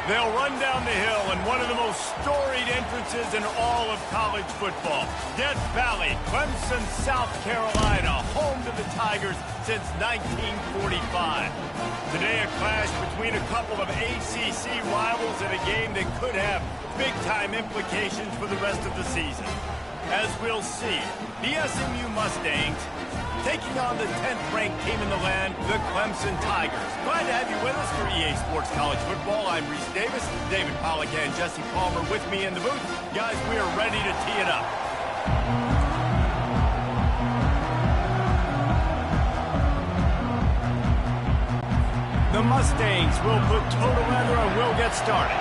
They'll run down the hill in one of the most storied entrances in all of college football. Death Valley, Clemson, South Carolina, home to the Tigers since 1945. Today, a clash between a couple of ACC rivals in a game that could have big-time implications for the rest of the season. As we'll see, the SMU Mustangs taking on the 10th-ranked team in the land, the Clemson Tigers. Glad to have you with us for EA Sports College Football. I'm Reese Davis, David Pollack and Jesse Palmer with me in the booth. Guys, we are ready to tee it up. The Mustangs will put total weather and we'll get started.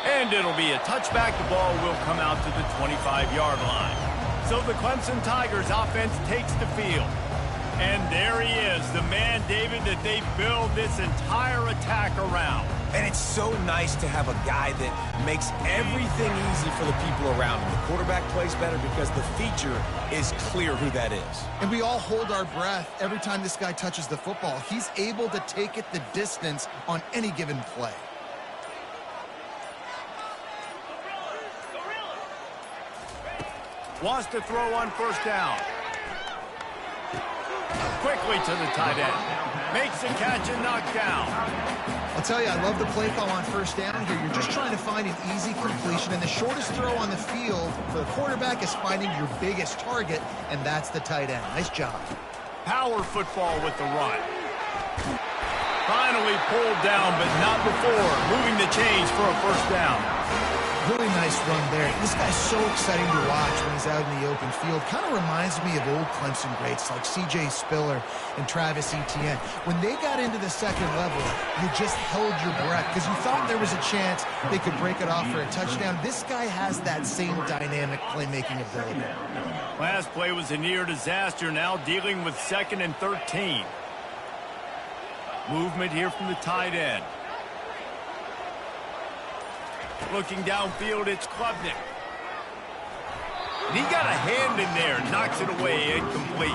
And it'll be a touchback. The ball will come out to the 25-yard line. So the Clemson Tigers offense takes the field. And there he is, the man, David, that they build this entire attack around. And it's so nice to have a guy that makes everything easy for the people around him. The quarterback plays better because the feature is clear who that is. And we all hold our breath every time this guy touches the football. He's able to take it the distance on any given play. Wants to throw on first down. Quickly to the tight end. Makes the catch and knocked down. I'll tell you, I love the play call on first down here. You're just trying to find an easy completion, and the shortest throw on the field for the quarterback is finding your biggest target, and that's the tight end. Nice job. Power football with the run. Finally pulled down, but not before. Moving the chains for a first down. Really nice run there. This guy's so exciting to watch when he's out in the open field. Kind of reminds me of old Clemson greats like C.J. Spiller and Travis Etienne. When they got into the second level, you just held your breath because you thought there was a chance they could break it off for a touchdown. This guy has that same dynamic playmaking ability. Last play was a near disaster, now dealing with 2nd and 13. Movement here from the tight end. Looking downfield, it's Klubnik. And he got a hand in there, knocks it away, incomplete.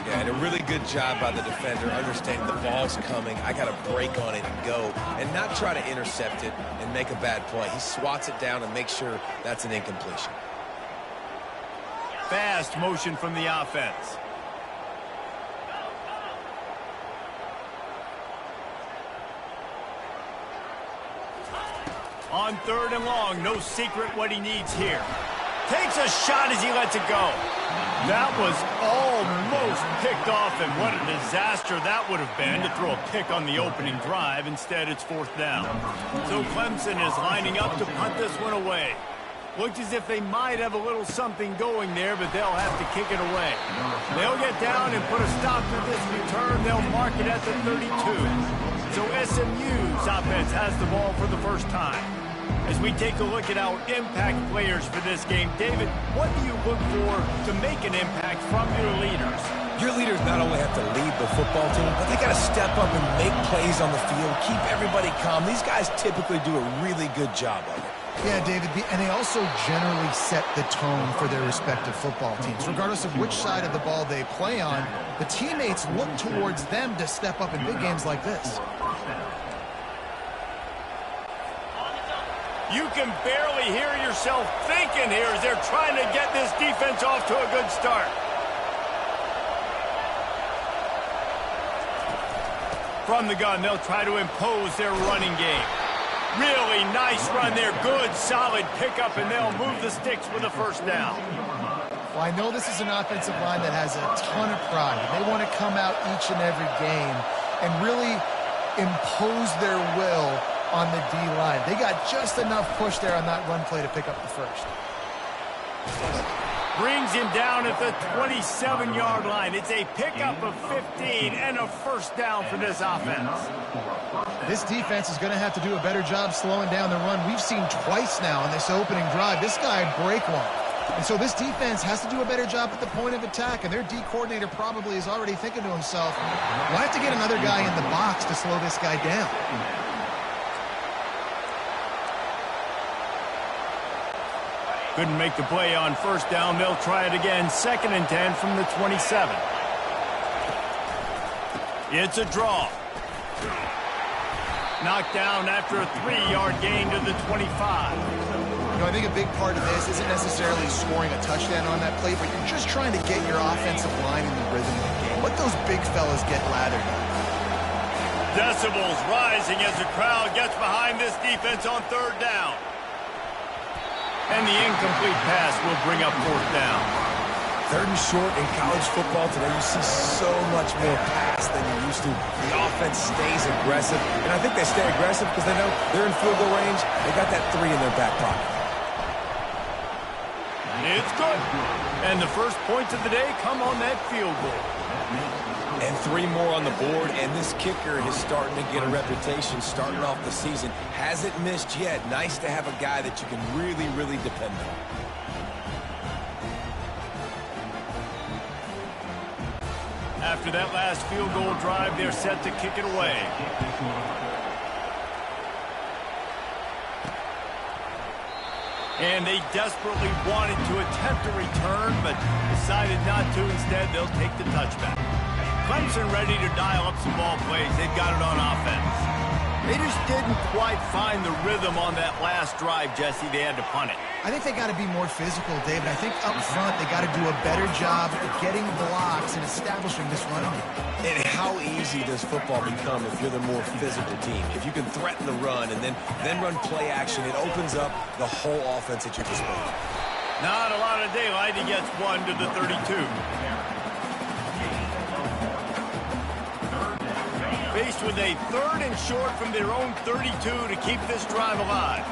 Yeah, and a really good job by the defender, understanding the ball's coming. I got to break on it and go, and not try to intercept it and make a bad play. He swats it down and makes sure that's an incompletion. Fast motion from the offense. On 3rd and long, no secret what he needs here. Takes a shot as he lets it go. That was almost picked off, and what a disaster that would have been to throw a pick on the opening drive. Instead, it's 4th down. So Clemson is lining up to punt this one away. Looks as if they might have a little something going there, but they'll have to kick it away. They'll get down and put a stop to this return. They'll mark it at the 32. So SMU's offense has the ball for the first time. As we take a look at our impact players for this game, David, what do you look for to make an impact from your leaders? Your leaders not only have to lead the football team, but they got to step up and make plays on the field, keep everybody calm. These guys typically do a really good job of it. Yeah, David, and they also generally set the tone for their respective football teams. Regardless of which side of the ball they play on, the teammates look towards them to step up in big games like this. You can barely hear yourself thinking here as they're trying to get this defense off to a good start. From the gun, they'll try to impose their running game. Really nice run there. Good, solid pickup, and they'll move the sticks with a first down. Well, I know this is an offensive line that has a ton of pride. They want to come out each and every game and really impose their will on the D-line. They got just enough push there on that run play to pick up the first. Brings him down at the 27-yard line. It's a pickup of 15 and a first down for this offense. This defense is going to have to do a better job slowing down the run. We've seen twice now on this opening drive. This guy break one. And so this defense has to do a better job at the point of attack, and their D coordinator probably is already thinking to himself, we'll have to get another guy in the box to slow this guy down. Couldn't make the play on first down. They'll try it again. 2nd and 10 from the 27. It's a draw. Knocked down after a 3-yard gain to the 25. You know, I think a big part of this isn't necessarily scoring a touchdown on that play, but you're just trying to get your offensive line in the rhythm of the game. Let those big fellas get lathered up. Decibels rising as the crowd gets behind this defense on 3rd down. And the incomplete pass will bring up 4th down. 3rd and short in college football today, you see so much more pass than you used to. The offense stays aggressive, and I think they stay aggressive because they know they're in field goal range. They got that 3 in their back pocket. It's good. And the first points of the day come on that field goal. And 3 more on the board, and this kicker is starting to get a reputation starting off the season. Hasn't missed yet. Nice to have a guy that you can really, really depend on. After that last field goal drive, they're set to kick it away. And they desperately wanted to attempt a return, but decided not to. Instead, they'll take the touchback. Clemson ready to dial up some ball plays. They've got it on offense. They just didn't quite find the rhythm on that last drive, Jesse. They had to punt it. I think they got to be more physical, David. I think up front they got to do a better job of getting blocks and establishing this running game. And how easy does football become if you're the more physical team? If you can threaten the run and then run play action, it opens up the whole offense at your disposal. Not a lot of daylight. He gets 1 to the 32. Faced with a 3rd and short from their own 32 to keep this drive alive.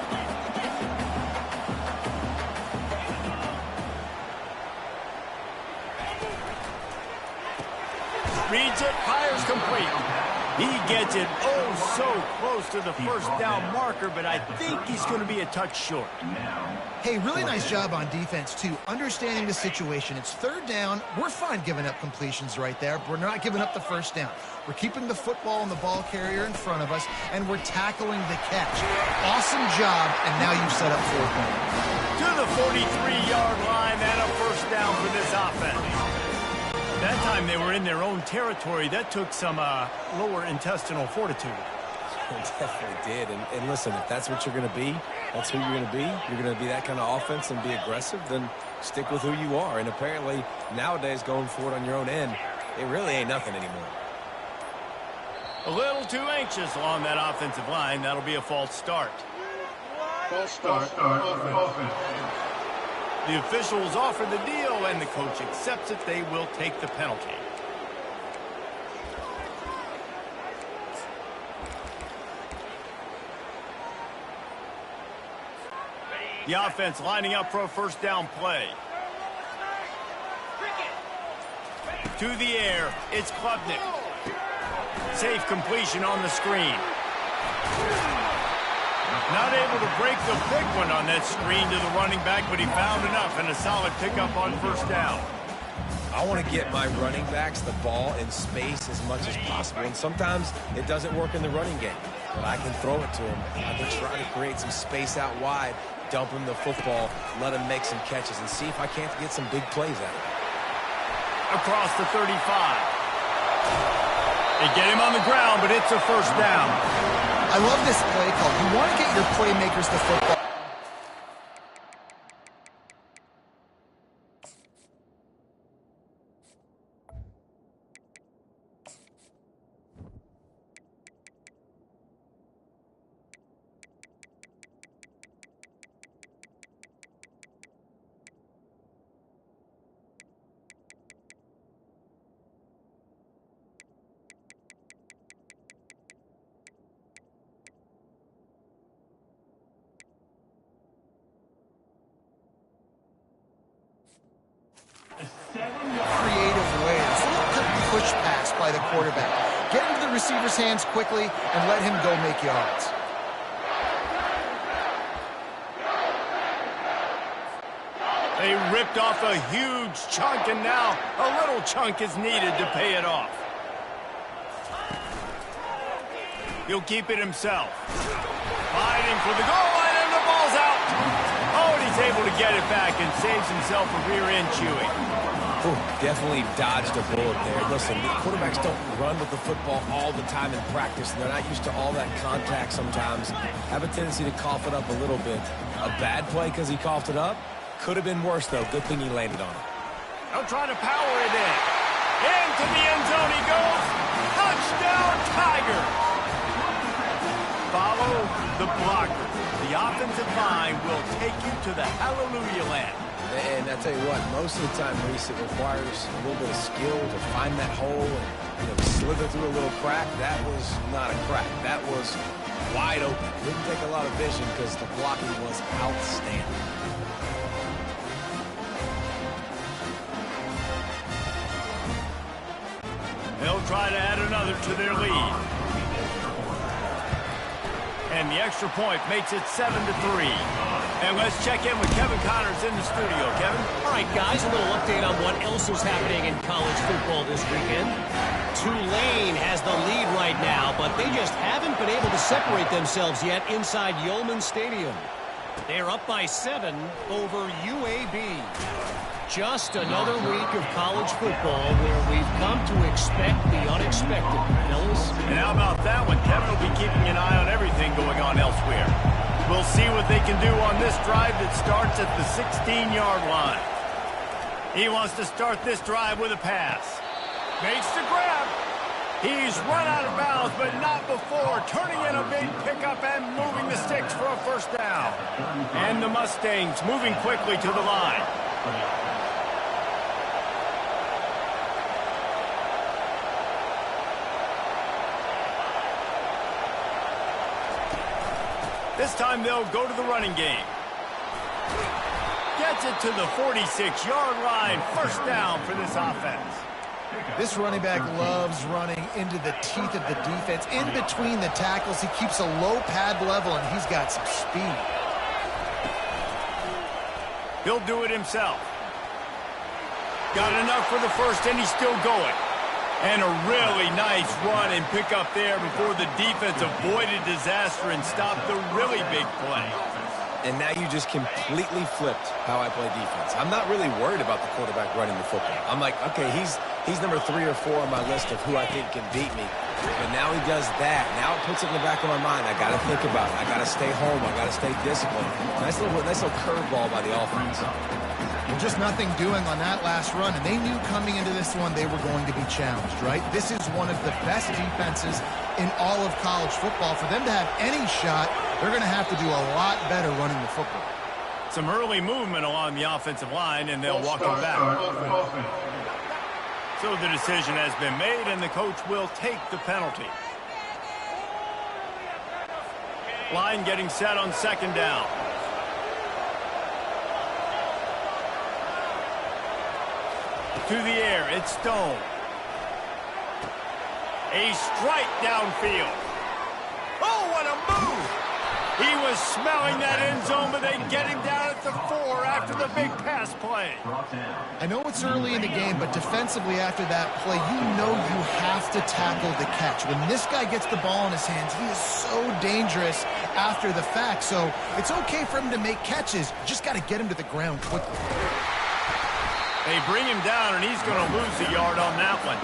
Reads it, fires complete. He gets it so close to the first down marker, but I think he's going to be a touch short. Hey, really nice job on defense, too. Understanding the situation. It's 3rd down. We're fine giving up completions right there. We're not giving up the first down. We're keeping the football and the ball carrier in front of us, and we're tackling the catch. Awesome job, and now you've set up 4 points. To the 43-yard line, and a first down for this offense. That time they were in their own territory. That took some lower intestinal fortitude. It definitely did. And listen, if that's what you're going to be, that's who you're going to be. You're going to be that kind of offense and be aggressive, then stick with who you are. And apparently, nowadays, going for it on your own end, it really ain't nothing anymore. A little too anxious along that offensive line. That'll be a false start. False start. Offense. The officials offer the deal, and the coach accepts it. They will take the penalty. The offense lining up for a first down play. To the air, it's Klubnik. Safe completion on the screen. Not able to break the big one on that screen to the running back, but he found enough and a solid pickup on first down. I want to get my running backs the ball in space as much as possible, and sometimes it doesn't work in the running game, but I can throw it to him. I can try to create some space out wide, dump him the football, let him make some catches, and see if I can't get some big plays out of it. Across the 35. They get him on the ground, but it's a first down. I love this play call. You want to get your playmakers the football. Creative ways. Look at the push pass by the quarterback. Get into the receiver's hands quickly and let him go make yards. They ripped off a huge chunk, and now a little chunk is needed to pay it off. He'll keep it himself. Fighting for the goal line, and the ball's out. Oh, and he's able to get it back and saves himself a rear end chewing. Ooh, definitely dodged a bullet there. Listen, the quarterbacks don't run with the football all the time in practice, and they're not used to all that contact sometimes. Have a tendency to cough it up a little bit. A bad play because he coughed it up? Could have been worse, though. Good thing he landed on it. They'll try to power it in. Into the end zone he goes. Touchdown, Tigers! Follow the blocker. The offensive line will take you to the hallelujah land. And I tell you what, most of the time, Reese, it requires a little bit of skill to find that hole and slither through a little crack. That was not a crack. That was wide open. Didn't take a lot of vision because the blocking was outstanding. They'll try to add another to their lead. And the extra point makes it 7-3. And let's check in with Kevin Connors in the studio. Kevin? All right, guys, a little update on what else is happening in college football this weekend. Tulane has the lead right now, but they just haven't been able to separate themselves yet inside Yulman Stadium. They're up by 7 over UAB. Just another week of college football where we've come to expect the unexpected, fellas. And how about that one? Kevin will be keeping an eye on everything going on elsewhere. We'll see what they can do on this drive that starts at the 16-yard line. He wants to start this drive with a pass. Makes the grab. He's run out of bounds, but not before turning in a big pickup and moving the sticks for a first down. And the Mustangs moving quickly to the line. This time they'll go to the running game. Gets it to the 46-yard line. First down for this offense. This running back loves running into the teeth of the defense. In between the tackles, he keeps a low pad level, and he's got some speed. He'll do it himself. Got enough for the first, and he's still going. And a really nice run and pick up there before the defense avoided disaster and stopped the really big play. And now you just completely flipped how I play defense. I'm not really worried about the quarterback running the football. I'm like, okay, he's number 3 or 4 on my list of who I think can beat me. But now he does that. Now it puts it in the back of my mind. I got to think about it. I got to stay home. I got to stay disciplined. Nice little curveball by the offense. Well, just nothing doing on that last run, and they knew coming into this one they were going to be challenged, right? This is one of the best defenses in all of college football. For them to have any shot, they're going to have to do a lot better running the football. Some early movement along the offensive line, and they'll walk it back. So the decision has been made, and the coach will take the penalty. Line getting set on second down. To the air, it's Stone. A strike downfield. Oh, what a move! He was smelling that end zone, but they get him down at the 4 after the big pass play. I know it's early in the game, but defensively after that play, you know you have to tackle the catch. When this guy gets the ball in his hands, he is so dangerous after the fact. So it's okay for him to make catches. You just got to get him to the ground quickly. They bring him down, and he's going to lose a yard on that one.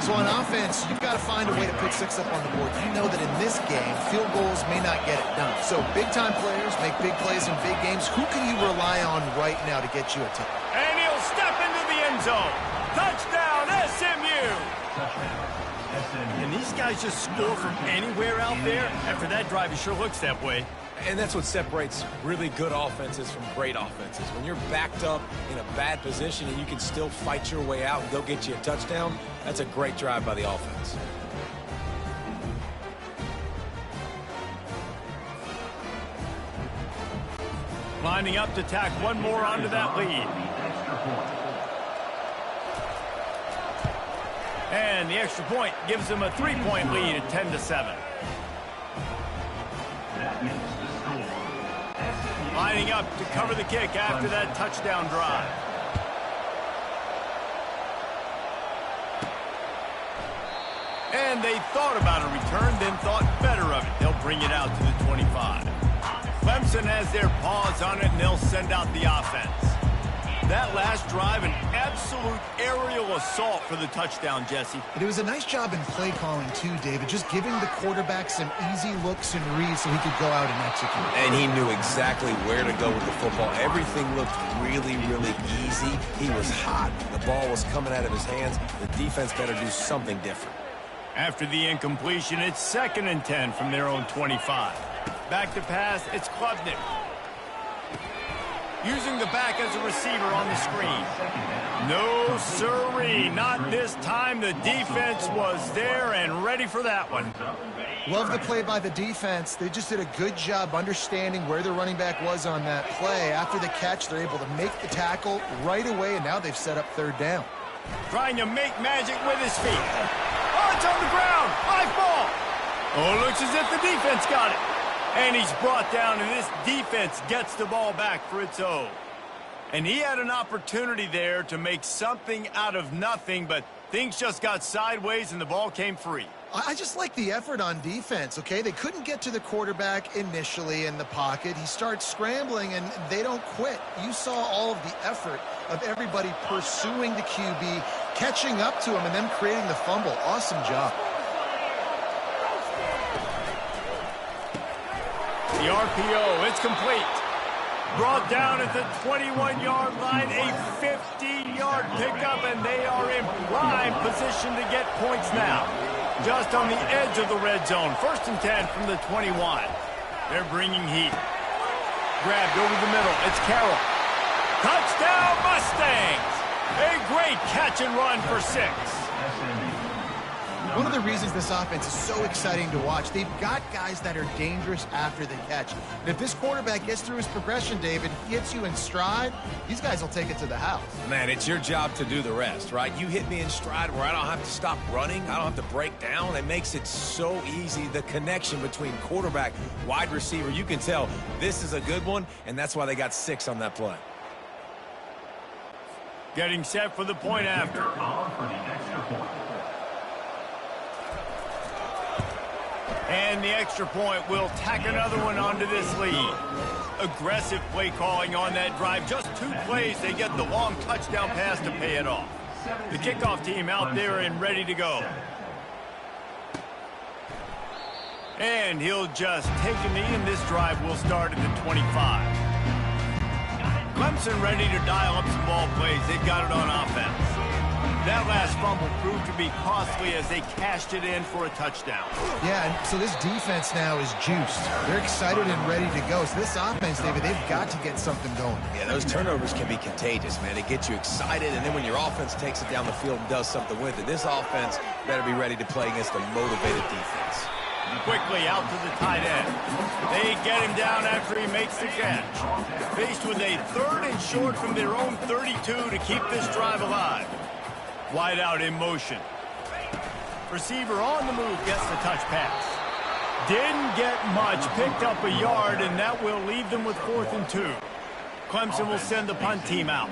So on offense, you've got to find a way to put 6 up on the board. You know that in this game, field goals may not get it done. So big-time players make big plays in big games. Who can you rely on right now to get you a touchdown? And he'll step into the end zone. Touchdown, SMU! And these guys just score from anywhere out there. After that drive, it sure looks that way. And that's what separates really good offenses from great offenses. When you're backed up in a bad position and you can still fight your way out and go get you a touchdown, that's a great drive by the offense. Lining up to tack one more onto that lead. And the extra point gives them a 3-point lead at 10-7. Lining up to cover the kick after that touchdown drive. And they thought about a return, then thought better of it. They'll bring it out to the 25. Clemson has their paws on it, and they'll send out the offense. That last drive, an absolute aerial assault for the touchdown, Jesse. But it was a nice job in play calling too, David, just giving the quarterback some easy looks and reads so he could go out and execute. And he knew exactly where to go with the football. Everything looked really, really easy. He was hot. The ball was coming out of his hands. The defense better do something different. After the incompletion, it's 2nd and 10 from their own 25. Back to pass, it's Klubnik. Using the back as a receiver on the screen. No, sirree, not this time. The defense was there and ready for that one. Love the play by the defense. They just did a good job understanding where the running back was on that play. After the catch, they're able to make the tackle right away, and now they've set up 3rd down. Trying to make magic with his feet. Oh, it's on the ground. High ball. Oh, looks as if the defense got it. And he's brought down, and this defense gets the ball back for its own. And he had an opportunity there to make something out of nothing, but things just got sideways and the ball came free. I just like the effort on defense, okay? They couldn't get to the quarterback initially in the pocket. He starts scrambling, and they don't quit. You saw all of the effort of everybody pursuing the QB, catching up to him, and then creating the fumble. Awesome job. The RPO, it's complete. Brought down at the 21-yard line, a 50-yard pickup, and they are in prime position to get points now. Just on the edge of the red zone. 1st and 10 from the 21. They're bringing heat. Grabbed over the middle. It's Carroll. Touchdown, Mustangs! A great catch and run for 6. One of the reasons this offense is so exciting to watch, they've got guys that are dangerous after the catch. And if this quarterback gets through his progression, David, gets you in stride, these guys will take it to the house. Man, it's your job to do the rest, right? You hit me in stride where I don't have to stop running. I don't have to break down. It makes it so easy. The connection between quarterback, wide receiver, you can tell this is a good one, and that's why they got 6 on that play. Getting set for the point after. And the extra point will tack another one onto this lead. Aggressive play calling on that drive. Just 2 plays, they get the long touchdown pass to pay it off. The kickoff team out there and ready to go. And he'll just take a knee, and this drive will start at the 25. Clemson ready to dial up some ball plays. They've got it on offense. That last fumble proved to be costly as they cashed it in for a touchdown. Yeah, and so this defense now is juiced. They're excited and ready to go. So this offense, David, they've got to get something going. Yeah, those turnovers can be contagious, man. It gets you excited, and then when your offense takes it down the field and does something with it, this offense better be ready to play against a motivated defense. Quickly out to the tight end. They get him down after he makes the catch. Faced with a 3rd and short from their own 32 to keep this drive alive. Wide out in motion. Receiver on the move gets the touch pass. Didn't get much, picked up a yard, and that will leave them with 4th and 2. Clemson will send the punt team out.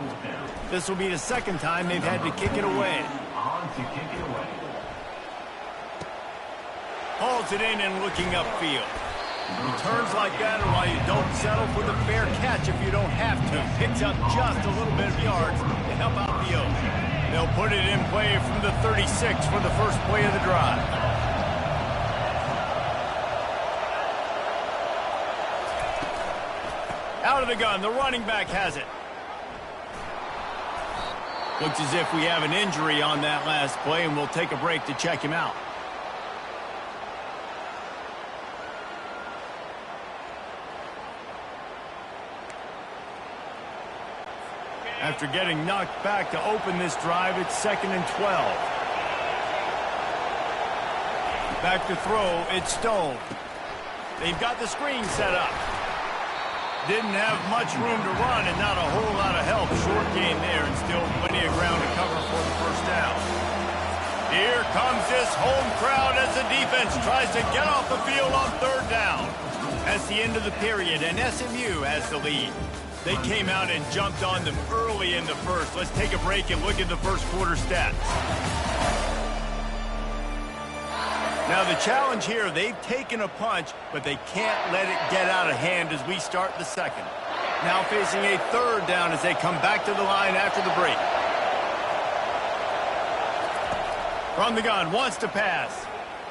This will be the 2nd time they've had to kick it away. Hauls it in and looking upfield. Returns like that are why you don't settle for the fair catch if you don't have to. Picks up just a little bit of yards to help out the Oaks. They'll put it in play from the 36 for the first play of the drive. Out of the gun, the running back has it. Looks as if we have an injury on that last play, and we'll take a break to check him out. After getting knocked back to open this drive, it's 2nd and 12. Back to throw, it's Stone. They've got the screen set up. Didn't have much room to run and not a whole lot of help. Short game there and still plenty of ground to cover for the 1st down. Here comes this home crowd as the defense tries to get off the field on 3rd down. That's the end of the period, and SMU has the lead. They came out and jumped on them early in the 1st. Let's take a break and look at the 1st quarter stats. Now the challenge here, they've taken a punch, but they can't let it get out of hand as we start the 2nd. Now facing a third down as they come back to the line after the break. From the gun, wants to pass.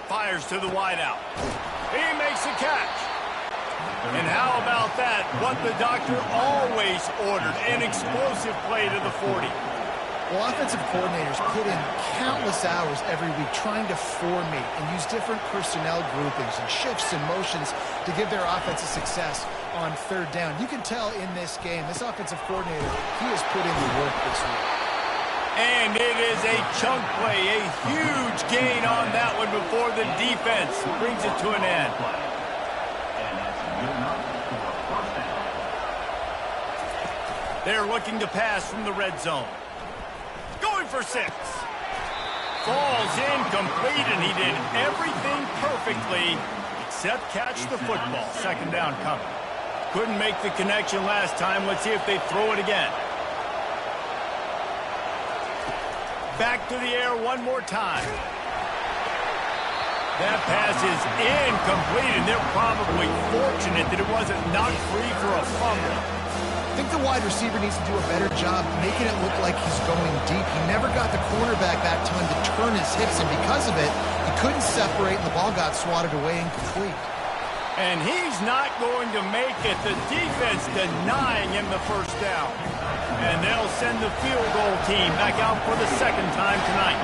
Fires to the wideout. He makes a catch. And how about that? What the doctor always ordered, an explosive play to the 40. Well, offensive coordinators put in countless hours every week trying to formate and use different personnel groupings and shifts and motions to give their offense a success on third down. You can tell in this game, this offensive coordinator, he has put in the work this week. And it is a chunk play, a huge gain on that one before the defense brings it to an end. They're looking to pass from the red zone. Going for 6. Falls incomplete, and he did everything perfectly except catch the football. Second down coming. Couldn't make the connection last time. Let's see if they throw it again. Back to the air one more time. That pass is incomplete, and they're probably fortunate that it wasn't knocked free for a fumble. I think the wide receiver needs to do a better job making it look like he's going deep. He never got the cornerback that time to turn his hips, and because of it, he couldn't separate, and the ball got swatted away incomplete. And he's not going to make it. The defense denying him the first down. And they'll send the field goal team back out for the second time tonight.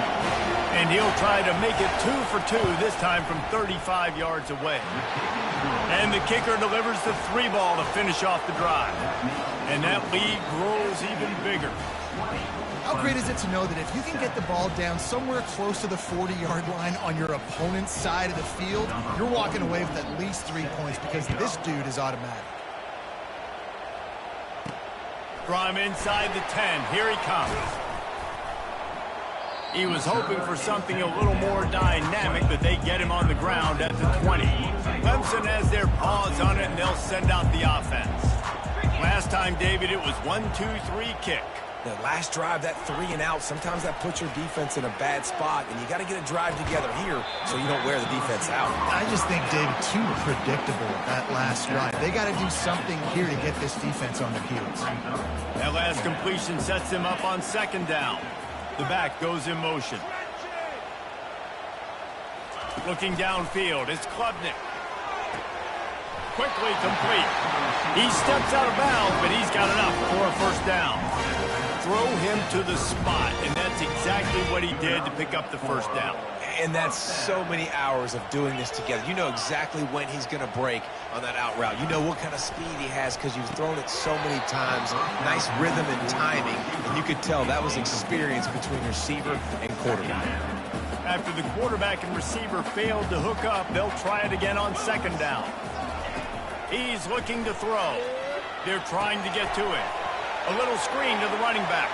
And he'll try to make it 2 for 2, this time from 35 yards away. And the kicker delivers the 3 ball to finish off the drive. And that lead grows even bigger. How great is it to know that if you can get the ball down somewhere close to the 40-yard line on your opponent's side of the field, you're walking away with at least 3 points because this dude is automatic. From inside the 10, here he comes. He was hoping for something a little more dynamic, but they get him on the ground at the 20. Clemson has their paws on it, and they'll send out the offense. Last time, David, it was 1-2-3 kick. The last drive, that 3 and out, sometimes that puts your defense in a bad spot, and you got to get a drive together here so you don't wear the defense out. I just think, David, too predictable that last drive. They got to do something here to get this defense on their heels. That last completion sets them up on second down. The back goes in motion. Looking downfield, it's Klubnik. Quickly complete. He steps out of bounds, but he's got enough for a first down. Throw him to the spot, and that's exactly what he did to pick up the first down. And that's so many hours of doing this together. You know exactly when he's going to break on that out route. You know what kind of speed he has because you've thrown it so many times. Nice rhythm and timing, and you could tell that was experience between receiver and quarterback. After the quarterback and receiver failed to hook up, they'll try it again on second down. He's looking to throw. They're trying to get to it. A little screen to the running back.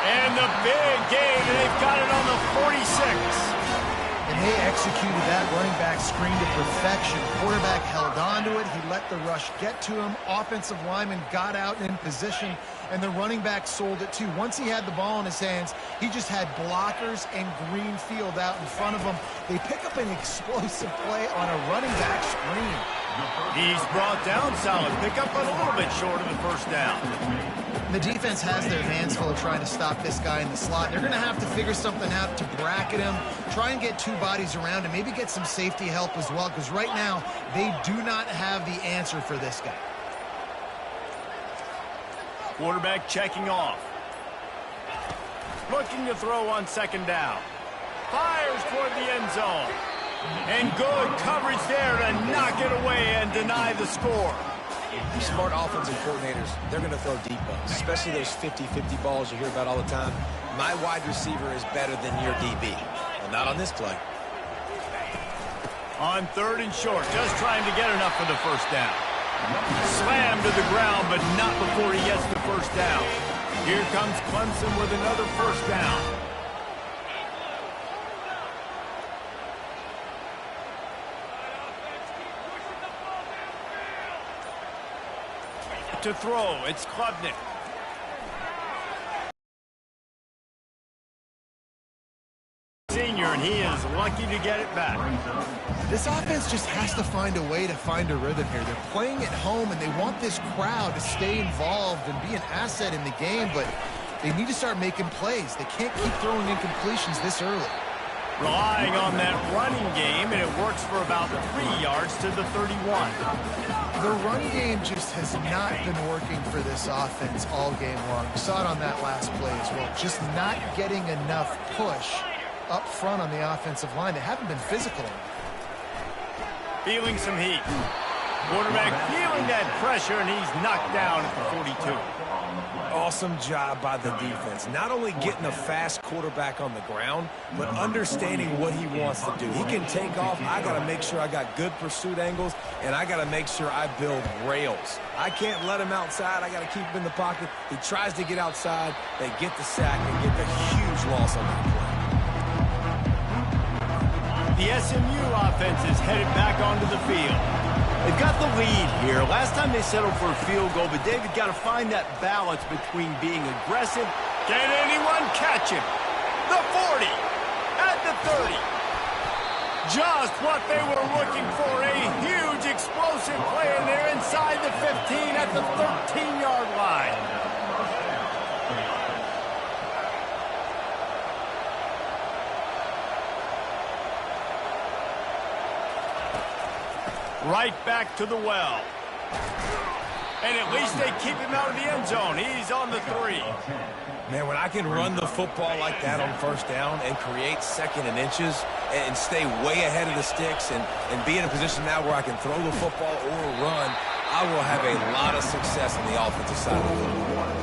And the big gain, and they've got it on the 46. And they executed that running back screen to perfection. Quarterback held on to it. He let the rush get to him. Offensive lineman got out in position, and the running back sold it too. Once he had the ball in his hands, he just had blockers and green field out in front of him. They pick up an explosive play on a running back screen. He's brought down solid. Pick up a little bit short of the first down. The defense has their hands full trying to stop this guy in the slot. They're going to have to figure something out to bracket him, try and get 2 bodies around him, maybe get some safety help as well, because right now they do not have the answer for this guy. Quarterback checking off. Looking to throw on second down. Fires toward the end zone. And good coverage there to knock it away and deny the score. Smart offensive coordinators, they're going to throw deep balls, especially those 50-50 balls you hear about all the time. My wide receiver is better than your DB. Well, not on this play. On third and short, just trying to get enough for the first down. Slammed to the ground, but not before he gets the first down. Here comes Clemson with another first down. To throw, it's Klubnik. Senior, and he is lucky to get it back. This offense just has to find a way to find a rhythm here. They're playing at home, and they want this crowd to stay involved and be an asset in the game, but they need to start making plays. They can't keep throwing incompletions this early. Relying on that running game, and it works for about 3 yards to the 31. The run game just has not been working for this offense all game long. We saw it on that last play as well. Just not getting enough push up front on the offensive line. They haven't been physical enough. Feeling some heat. Quarterback feeling that pressure, and he's knocked down at the 42. Awesome job by the defense. Not only getting a fast quarterback on the ground, but understanding what he wants to do. He can take off. I got to make sure I got good pursuit angles, and I got to make sure I build rails. I can't let him outside. I got to keep him in the pocket. He tries to get outside. They get the sack and get the huge loss on that play. The SMU offense is headed back onto the field. They've got the lead here. Last time they settled for a field goal, but David got to find that balance between being aggressive. Can anyone catch him? The 40, at the 30. Just what they were looking for, a huge explosive play, and they're inside the 15 at the 13-yard line. Right back to the well. And at least they keep him out of the end zone. He's on the 3. Man, when I can run the football like that on first down and create second and inches and stay way ahead of the sticks and be in a position now where I can throw the football or run, I will have a lot of success on the offensive side of the football.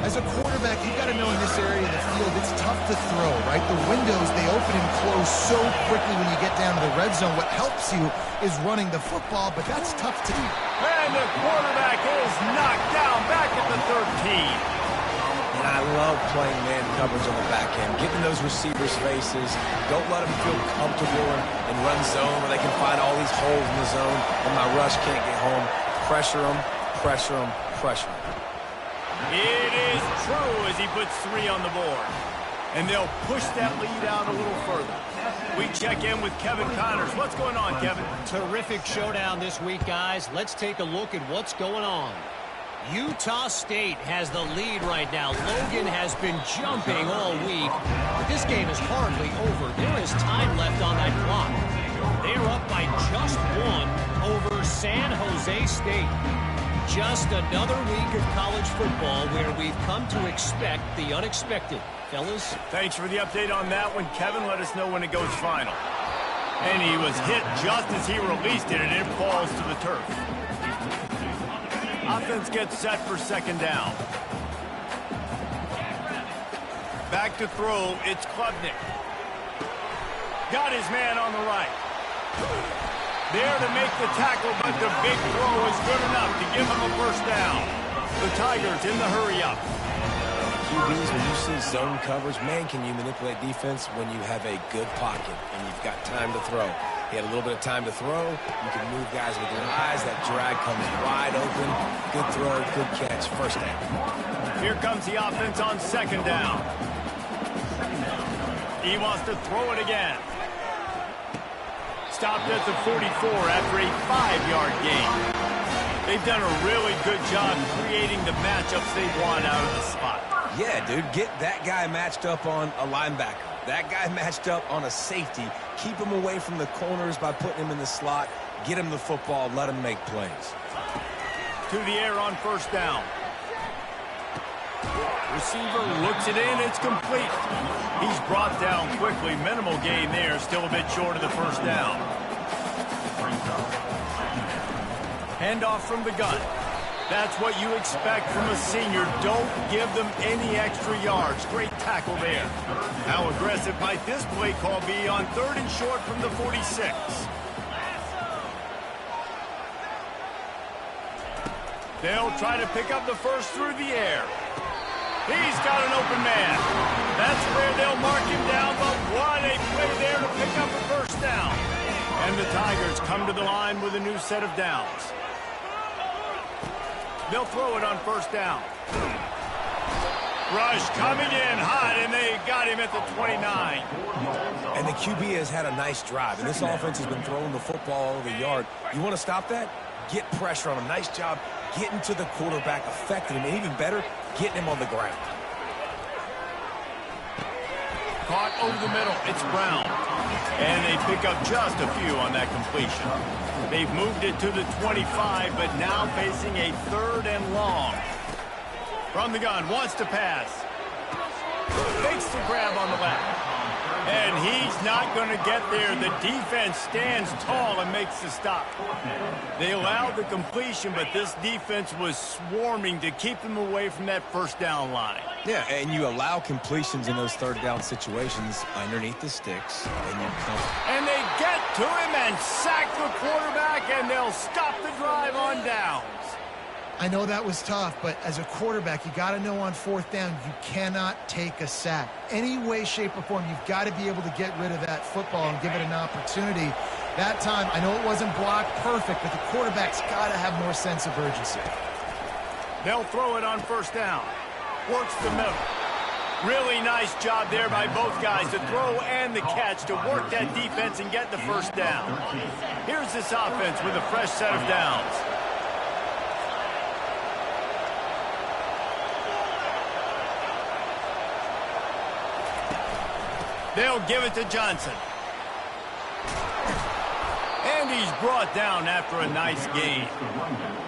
As a quarterback, you've got to know in this area of the field, it's tough to throw, right? The windows, they open and close so quickly when you get down to the red zone. What helps you is running the football, but that's tough to do. And the quarterback is knocked down back at the 13. And I love playing man coverage on the back end, getting those receivers' faces. Don't let them feel comfortable and run zone where they can find all these holes in the zone and my rush can't get home. Pressure them, pressure them, pressure them. It is true as he puts 3 on the board. And they'll push that lead out a little further. We check in with Kevin Connors. What's going on, Kevin? Terrific showdown this week, guys. Let's take a look at what's going on. Utah State has the lead right now. Logan has been jumping all week, but this game is hardly over. There is time left on that clock. They're up by just 1 over San Jose State. Just another week of college football where we've come to expect the unexpected. Fellas? Thanks for the update on that one, Kevin. Let us know when it goes final. And he was hit just as he released it, and it falls to the turf. Offense gets set for second down. Back to throw, it's Klubnik. Got his man on the right. There to make the tackle, but the big throw is good enough to give him a first down. The Tigers in the hurry-up. QBs, when you see zone coverage, man, can you manipulate defense when you have a good pocket and you've got time to throw. He had a little bit of time to throw. You can move guys with your eyes. That drag comes wide open. Good throw, good catch, first down. Here comes the offense on second down. He wants to throw it again. Stopped at the 44 after a 5-yard gain. They've done a really good job creating the matchups they want out of the spot. Yeah, dude, get that guy matched up on a linebacker. That guy matched up on a safety. Keep him away from the corners by putting him in the slot. Get him the football. Let him make plays. To the air on first down. Receiver looks it in. It's complete. He's brought down quickly. Minimal gain there. Still a bit short of the first down. Handoff from the gun. That's what you expect from a senior. Don't give them any extra yards. Great tackle there. How aggressive might this play call be on 3rd and short from the 46? They'll try to pick up the first through the air. He's got an open man. That's where they'll mark him down, but what a play there to pick up a first down. And the Tigers come to the line with a new set of downs. They'll throw it on first down. Rush coming in hot, and they got him at the 29. And the QB has had a nice drive, and this offense has been throwing the football all over the yard. You want to stop that? Get pressure on him. Nice job getting to the quarterback, affecting him, and even better, getting him on the ground. Caught over the middle. It's Brown. And they pick up just a few on that completion. They've moved it to the 25, but now facing a 3rd and long. From the gun, wants to pass. Makes the grab on the left. And he's not going to get there. The defense stands tall and makes the stop. They allowed the completion, but this defense was swarming to keep them away from that first down line. Yeah, and you allow completions in those 3rd down situations underneath the sticks, and you come. And they get to him and sack the quarterback, and they'll stop the drive on downs. I know that was tough, but as a quarterback, you got to know on 4th down, you cannot take a sack. Any way, shape, or form, you've got to be able to get rid of that football and give it an opportunity. That time, I know it wasn't blocked perfect, but the quarterback's got to have more sense of urgency. They'll throw it on 1st down. Works the middle. Really nice job there by both guys, the throw and the catch, to work that defense and get the 1st down. Here's this offense with a fresh set of downs. They'll give it to Johnson. And he's brought down after a nice gain.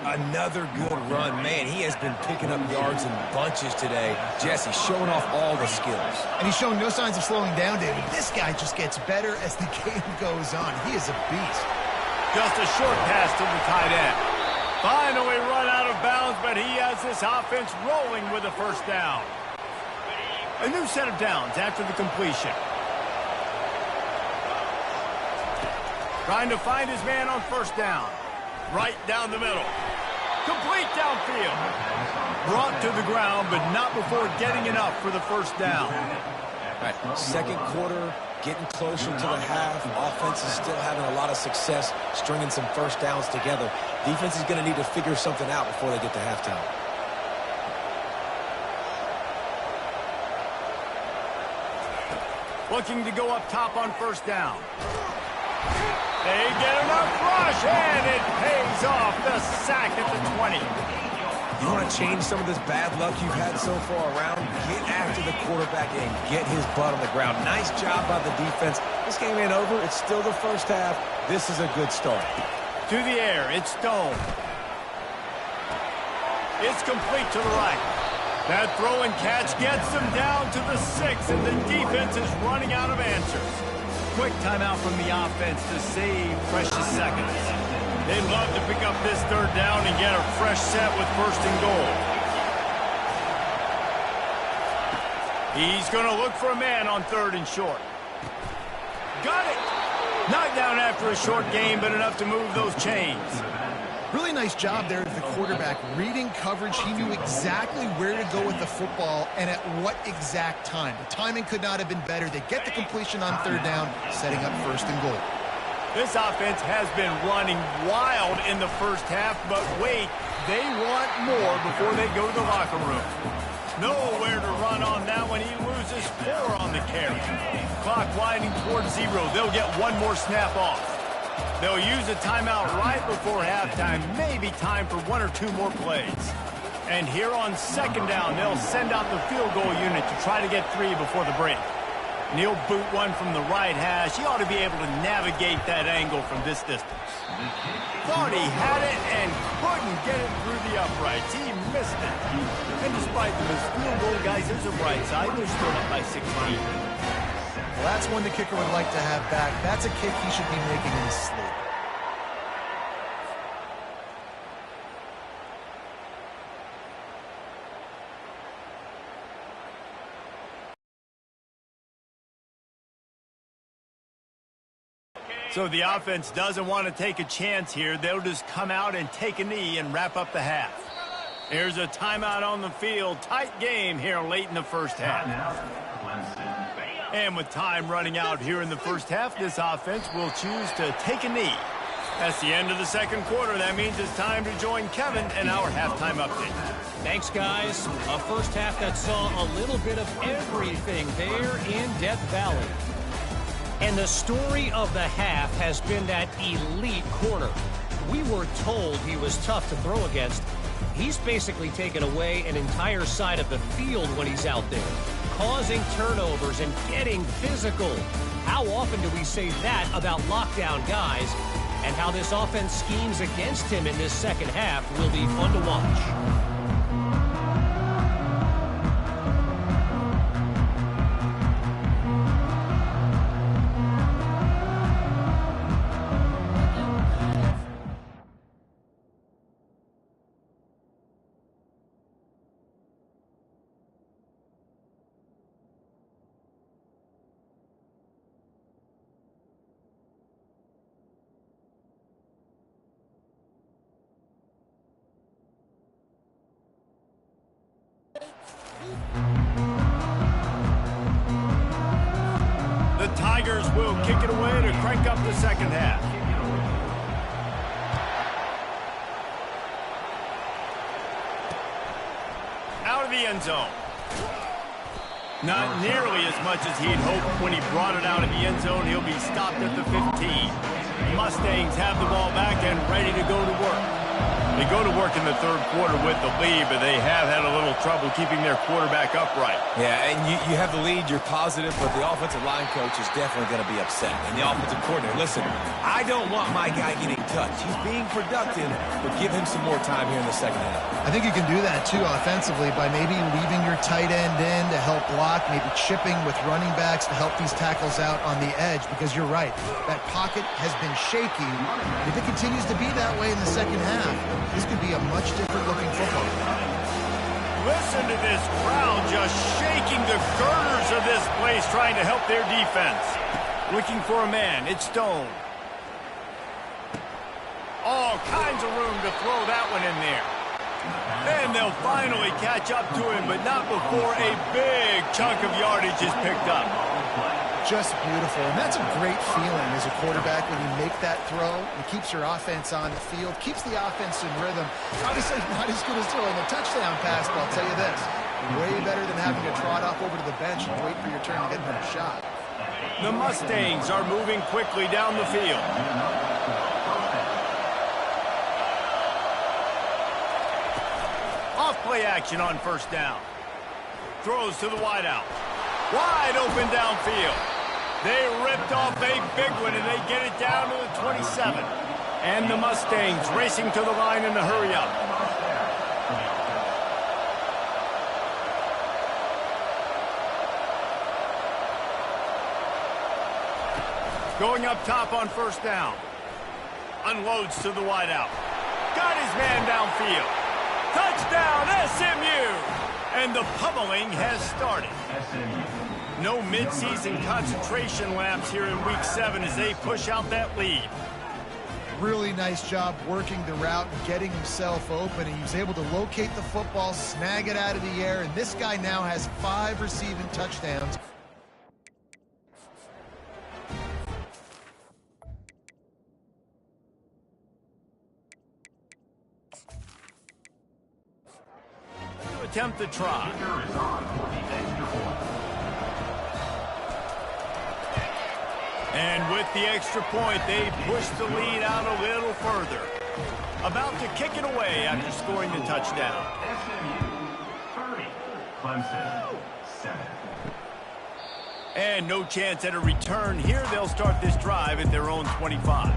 Another good run. Man, he has been picking up yards in bunches today. Jesse showing off all the skills. And he's showing no signs of slowing down, David. This guy just gets better as the game goes on. He is a beast. Just a short pass to the tight end. Finally run out of bounds, but he has this offense rolling with a 1st down. A new set of downs after the completion. Trying to find his man on 1st down. Right down the middle. Complete downfield. Brought to the ground, but not before getting enough for the 1st down. All right, 2nd quarter, getting closer to the half. Offense is still having a lot of success stringing some 1st downs together. Defense is going to need to figure something out before they get to halftime. Looking to go up top on 1st down. They get enough rush, and it pays off. The sack at the 20. You want to change some of this bad luck you've had so far around? Get after the quarterback and get his butt on the ground. Nice job by the defense. This game ain't over. It's still the 1st half. This is a good start. To the air, it's Stone. It's complete to the right. That throw and catch gets them down to the 6, and the defense is running out of answers. Quick timeout from the offense to save precious seconds. They'd love to pick up this 3rd down and get a fresh set with 1st and goal. He's going to look for a man on 3rd and short. Got it! Knocked down after a short gain, but enough to move those chains. Really nice job there as the quarterback. Reading coverage, he knew exactly where to go with the football and at what exact time. The timing could not have been better. They get the completion on 3rd down, setting up 1st and goal. This offense has been running wild in the 1st half, but wait, they want more before they go to the locker room. Nowhere to run on that one. He loses 4 on the carry. Clock winding towards 0. They'll get one more snap off. They'll use a timeout right before halftime. Maybe time for 1 or 2 more plays. And here on 2nd down, they'll send out the field goal unit to try to get 3 before the break. And he'll boot one from the right hash. He ought to be able to navigate that angle from this distance. Thought he had it and couldn't get it through the uprights. He missed it. And despite the missed field goal, guys, there's a bright side. They're still up by 16. Well, that's one the kicker would like to have back. That's a kick he should be making in his sleep. So the offense doesn't want to take a chance here. They'll just come out and take a knee and wrap up the half. Here's a timeout on the field. Tight game here late in the 1st half. And with time running out here in the 1st half, this offense will choose to take a knee. That's the end of the second quarter. That means it's time to join Kevin in our halftime update. Thanks, guys. A first half that saw a little bit of everything there in Death Valley. And the story of the half has been that elite corner. We were told he was tough to throw against. He's basically taken away an entire side of the field when he's out there, causing turnovers and getting physical. How often do we say that about lockdown guys? And how this offense schemes against him in this second half will be fun to watch. The Tigers will kick it away to crank up the second half. Out of the end zone. Not nearly as much as he'd hoped when he brought it out of the end zone. He'll be stopped at the 15. Mustangs have the ball back and ready to go to work. They go to work in the third quarter with the lead, but they have had a little trouble keeping their quarterback upright. Yeah, and you have the lead, you're positive, but the offensive line coach is definitely going to be upset. And the offensive coordinator, listen, I don't want my guy getting touched. He's being productive, but give him some more time here in the second half. I think you can do that, too, offensively, by maybe leaving your tight end in to help block, maybe chipping with running backs to help these tackles out on the edge, because you're right. That pocket has been shaky. If it continues to be that way in the second half, this could be a much different-looking football game. Listen to this crowd just shaking the girders of this place, trying to help their defense. Looking for a man. It's Stone. All kinds of room to throw that one in there. And they'll finally catch up to him, but not before a big chunk of yardage is picked up. Just beautiful, and that's a great feeling as a quarterback when you make that throw. It keeps your offense on the field, keeps the offense in rhythm. Obviously not as good as throwing a touchdown pass, but I'll tell you this, way better than having to trot off over to the bench and wait for your turn to get another shot. The Mustangs are moving quickly down the field. Off play action on first down. Throws to the wideout. Wide open downfield. They ripped off a big one, and they get it down to the 27. And the Mustangs racing to the line in the hurry up. Going up top on first down. Unloads to the wideout. Got his man downfield. Touchdown, SMU! And the pummeling has started. No midseason concentration laps here in Week 7 as they push out that lead. Really nice job working the route and getting himself open. He was able to locate the football, snag it out of the air, and this guy now has 5 receiving touchdowns. Attempt the try. And with the extra point, they push the lead out a little further. About to kick it away after scoring the touchdown. SMU 30, Clemson 7. And no chance at a return here. They'll start this drive at their own 25.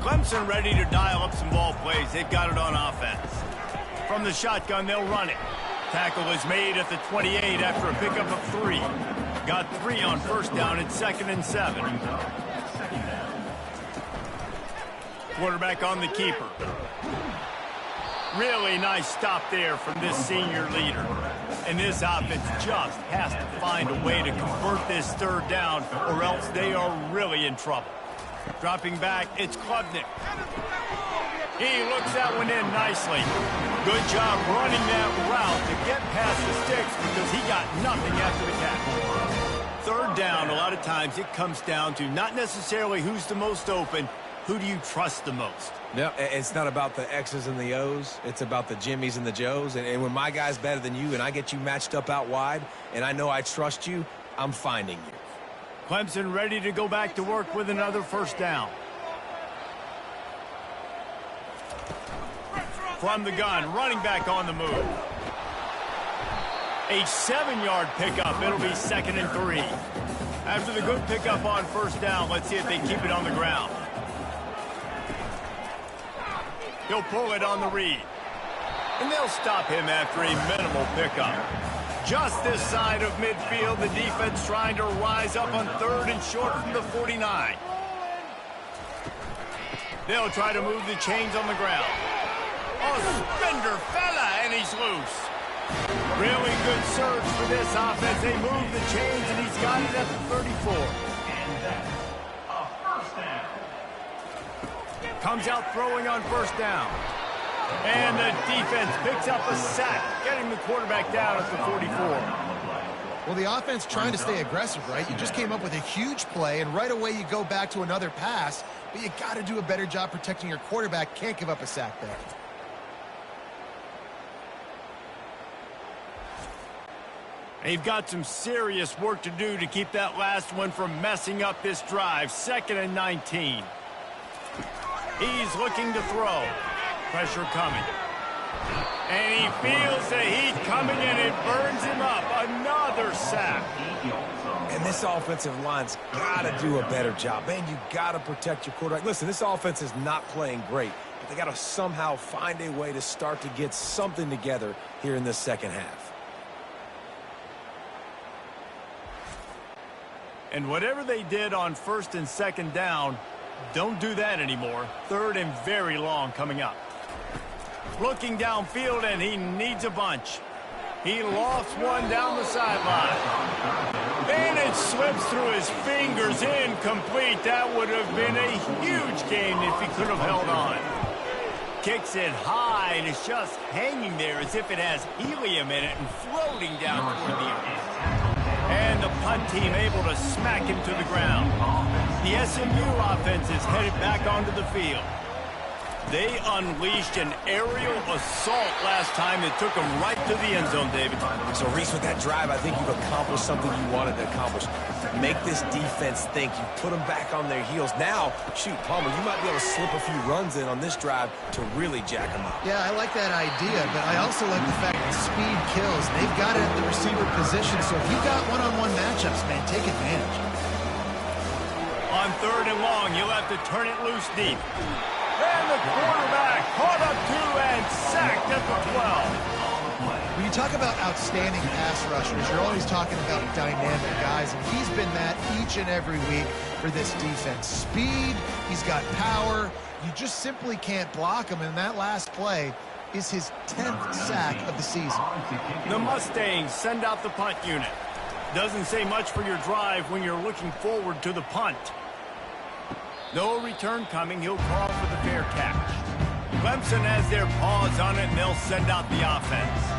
Clemson ready to dial up some ball plays. They've got it on offense. From the shotgun, they'll run it. Tackle is made at the 28 after a pickup of 3. Got 3 on first down at 2nd and 7. Quarterback on the keeper. Really nice stop there from this senior leader. And this offense just has to find a way to convert this third down, or else they are really in trouble. Dropping back, it's Klubnik. He looks that one in nicely. Good job running that route to get past the sticks because he got nothing after the catch. Third down, a lot of times it comes down to not necessarily who's the most open, who do you trust the most? No, it's not about the X's and the O's. It's about the Jimmys and the Joes. And when my guy's better than you and I get you matched up out wide and I know I trust you, I'm finding you. Clemson ready to go back to work with another first down. From the gun, running back on the move. A 7-yard pickup. It'll be 2nd and 3. After the good pickup on first down, let's see if they keep it on the ground. He'll pull it on the read. And they'll stop him after a minimal pickup. Just this side of midfield, the defense trying to rise up on 3rd and short from the 49. They'll try to move the chains on the ground. Oh, spender fella, and he's loose. Really good surge for this offense. They move the chains, and he's got it at the 34. And that's a first down. Comes out throwing on first down. And the defense picks up a sack, getting the quarterback down at the 44. Well, the offense trying to stay aggressive, right? You just came up with a huge play, and right away you go back to another pass, but you got to do a better job protecting your quarterback. Can't give up a sack there. They've got some serious work to do to keep that last one from messing up this drive. 2nd and 19. He's looking to throw. Pressure coming. And he feels the heat coming, and it burns him up. Another sack. And this offensive line's got to do a better job. Man, you got to protect your quarterback. Listen, this offense is not playing great, but they got to somehow find a way to start to get something together here in the second half. And whatever they did on 1st and 2nd down, don't do that anymore. 3rd and very long coming up. Looking downfield, and he needs a bunch. He lofts one down the sideline. And it slips through his fingers, incomplete. That would have been a huge gain if he could have held on. Kicks it high, and it's just hanging there as if it has helium in it and floating down toward the earth. And the punt team able to smack him to the ground. The SMU offense is headed back onto the field. They unleashed an aerial assault last time that took them right to the end zone, David. So, Reese, with that drive, I think you've accomplished something you wanted to accomplish. Make this defense think. You put them back on their heels. Now, shoot, Palmer, you might be able to slip a few runs in on this drive to really jack them up. Yeah, I like that idea, but I also like the fact that speed kills. They've got it at the receiver position, so if you've got one-on-one matchups, man, take advantage. On 3rd and long, you'll have to turn it loose deep. And the quarterback caught up 2 and sacked at the 12. When you talk about outstanding pass rushers, you're always talking about dynamic guys, and he's been that each and every week for this defense. Speed, he's got power. You just simply can't block him, and that last play is his 10th sack of the season. The Mustangs send out the punt unit. Doesn't say much for your drive when you're looking forward to the punt. No return coming. He'll call for the fair catch. Clemson has their paws on it, and they'll send out the offense.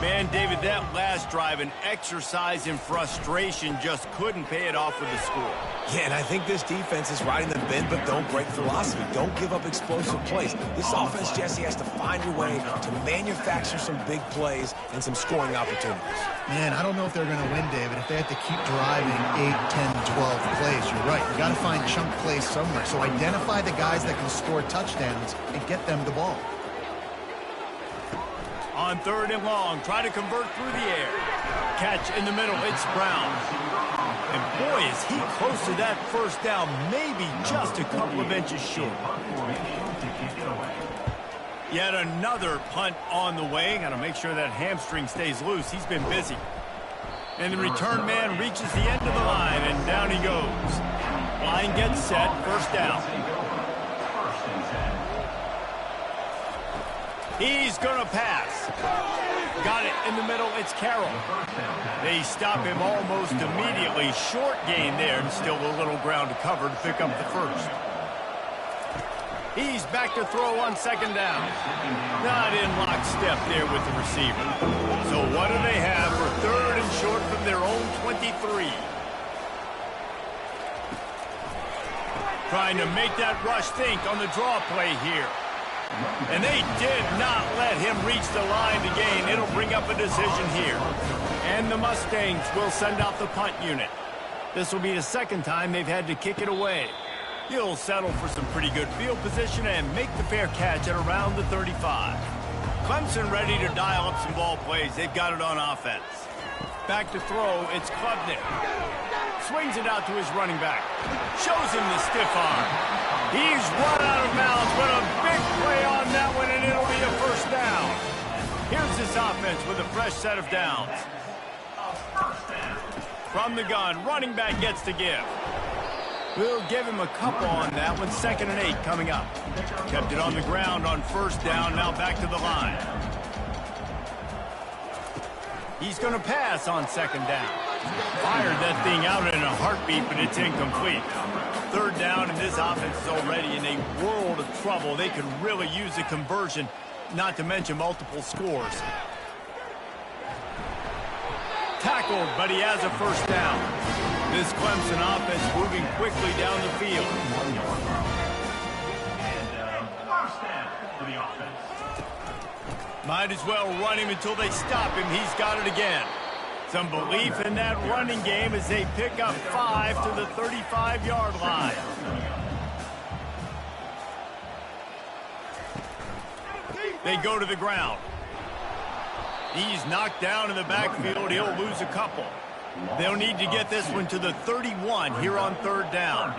Man, David, that last drive, an exercise in frustration, just couldn't pay it off with the score. Yeah, and I think this defense is riding the bend but don't break philosophy. Don't give up explosive plays. This offense, Jesse, has to find a way to manufacture some big plays and some scoring opportunities. Man, I don't know if they're going to win, David, if they have to keep driving 8, 10, 12 plays. You're right. You got to find chunk plays somewhere. So identify the guys that can score touchdowns and get them the ball. On 3rd and long, try to convert through the air. Catch in the middle, it's Brown. And boy, is he close to that first down, maybe just a couple of inches short. Yet another punt on the way. Got to make sure that hamstring stays loose. He's been busy. And the return man reaches the end of the line, and down he goes. Line gets set, first down. He's going to pass. Got it in the middle. It's Carroll. They stop him almost immediately. Short gain there, and still a little ground to cover to pick up the first. He's back to throw on 2nd down. Not in lockstep there with the receiver. So what do they have for 3rd and short from their own 23? Trying to make that rush think on the draw play here. And they did not let him reach the line to gain. It'll bring up a decision here. And the Mustangs will send out the punt unit. This will be the second time they've had to kick it away. He'll settle for some pretty good field position and make the fair catch at around the 35. Clemson ready to dial up some ball plays. They've got it on offense. Back to throw, it's Klubnik. Swings it out to his running back. Shows him the stiff arm. He's run out of bounds, but a big play on that one, and it'll be a first down. Here's this offense with a fresh set of downs. From the gun, running back gets to give. We'll give him a couple on that one. 2nd and 8 coming up. Kept it on the ground on first down, now back to the line. He's going to pass on 2nd down. Fired that thing out in a heartbeat, but it's incomplete. 3rd down, and this offense is already in a world of trouble. They could really use a conversion, not to mention multiple scores. Tackled, but he has a first down. This Clemson offense moving quickly down the field. And first down for the offense. Might as well run him until they stop him. He's got it again. Some belief in that running game as they pick up 5 to the 35-yard line. They go to the ground. He's knocked down in the backfield. He'll lose a couple. They'll need to get this one to the 31 here on 3rd down.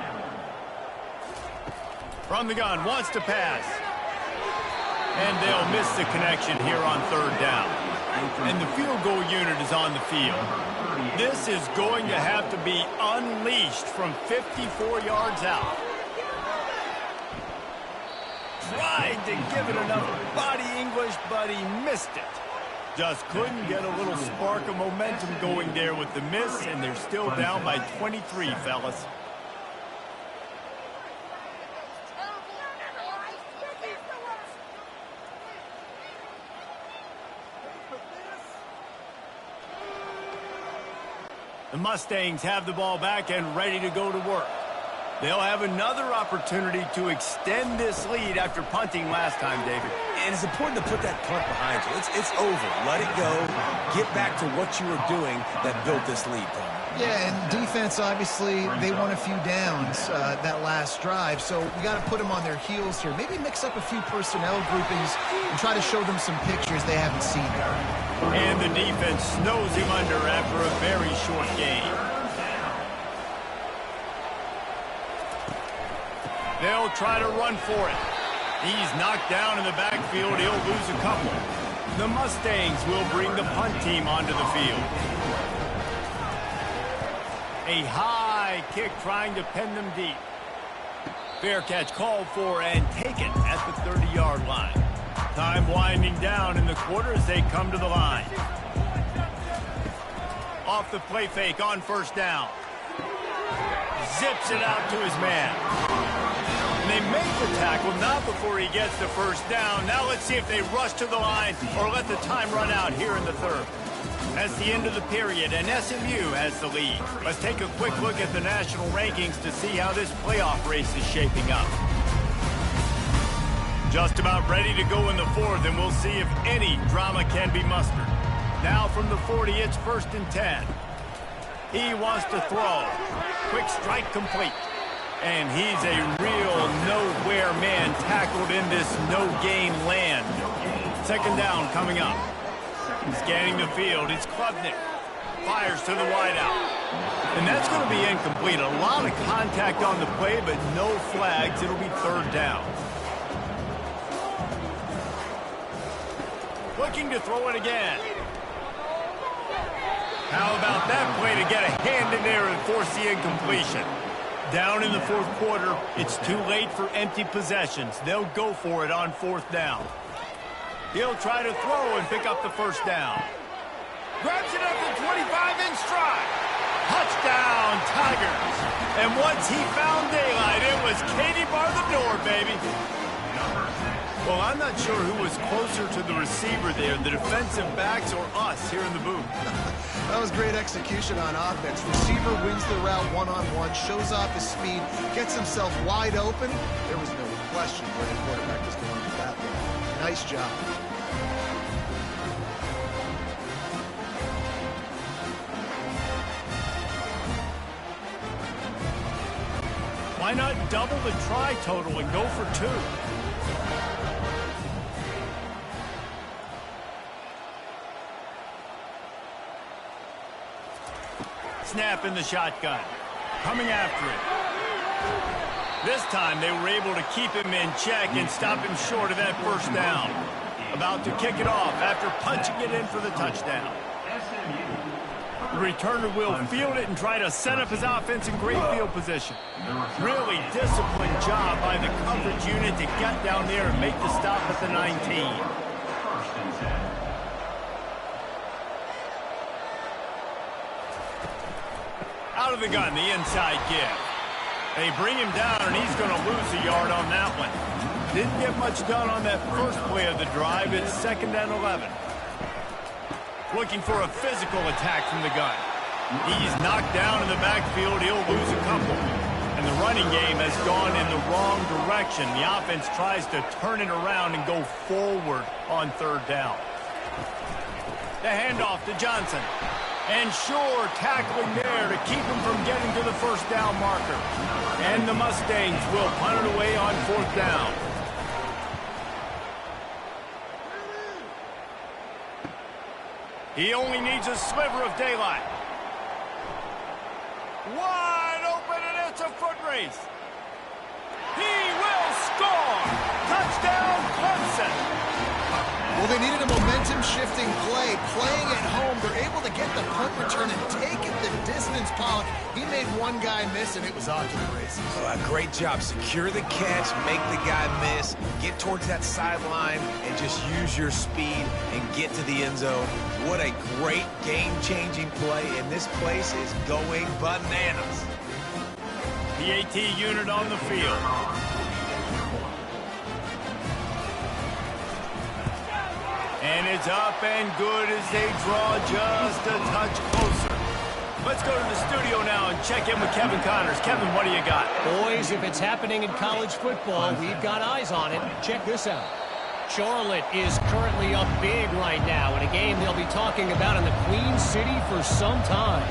From the gun, wants to pass. And they'll miss the connection here on 3rd down. And the field goal unit is on the field. This is going to have to be unleashed from 54 yards out. Tried to give it enough body English, but he missed it. Just couldn't get a little spark of momentum going there with the miss, and they're still down by 23, fellas. The Mustangs have the ball back and ready to go to work. They'll have another opportunity to extend this lead after punting last time, David. And it's important to put that punt behind you. It's over. Let it go. Get back to what you were doing that built this lead, Tom. Yeah, and defense, obviously, they won a few downs that last drive, so we got to put them on their heels here. Maybe mix up a few personnel groupings and try to show them some pictures they haven't seen yet. And the defense snows him under after a very short game. They'll try to run for it. He's knocked down in the backfield. He'll lose a couple. The Mustangs will bring the punt team onto the field. A high kick trying to pin them deep. Fair catch called for and taken at the 30-yard line. Time winding down in the quarter as they come to the line. Off the play fake on first down. Zips it out to his man. And they make the tackle, not before he gets the first down. Now let's see if they rush to the line or let the time run out here in the 3rd. That's the end of the period, and SMU has the lead. Let's take a quick look at the national rankings to see how this playoff race is shaping up. Just about ready to go in the 4th, and we'll see if any drama can be mustered. Now from the 40, it's 1st and 10. He wants to throw. Quick strike complete. And he's a real nowhere man tackled in this no-gain land. 2nd down coming up. Scanning the field, it's Klubnik. Fires to the wideout. And that's going to be incomplete. A lot of contact on the play, but no flags. It'll be 3rd down. Looking to throw it again. How about that play to get a hand in there and force the incompletion? Down in the 4th quarter, it's too late for empty possessions. They'll go for it on 4th down. He'll try to throw and pick up the first down. Grabs it up to 25 in stride. Touchdown, Tigers. And once he found daylight, it was Katie bar the door, baby. Well, I'm not sure who was closer to the receiver there, the defensive backs or us here in the booth. That was great execution on offense. Receiver wins the route one-on-one, shows off his speed, gets himself wide open. There was no question where the quarterback was going with that one. Nice job. Why not double the try total and go for 2? Snap in the shotgun. Coming after it. This time they were able to keep him in check and stop him short of that first down. About to kick it off after punching it in for the touchdown. The returner will field it and try to set up his offense in great field position. Really disciplined job by the coverage unit to get down there and make the stop at the 19. Out of the gun, the inside give. They bring him down, and he's going to lose a yard on that one. Didn't get much done on that first play of the drive. It's 2nd and 11. Looking for a physical attack from the gun. He's knocked down in the backfield. He'll lose a couple. And the running game has gone in the wrong direction. The offense tries to turn it around and go forward on 3rd down. The handoff to Johnson. And sure, tackling there to keep him from getting to the first down marker. And the Mustangs will punt it away on 4th down. He only needs a sliver of daylight. Wide open, and it's a foot race. He will score! Touchdown, Clemson! Well, they needed a momentum-shifting play. Playing at home, they're able to get the punt return and take it the distance. Pollock, he made one guy miss, and it was off to the races. Great job. Secure the catch, make the guy miss, get towards that sideline, and just use your speed and get to the end zone. What a great game-changing play, and this place is going bananas. PAT unit on the field. And it's up and good as they draw just a touch closer. Let's go to the studio now and check in with Kevin Connors. Kevin, what do you got? Boys, if it's happening in college football, we've got eyes on it. Check this out. Charlotte is currently up big right now in a game they'll be talking about in the Queen City for some time.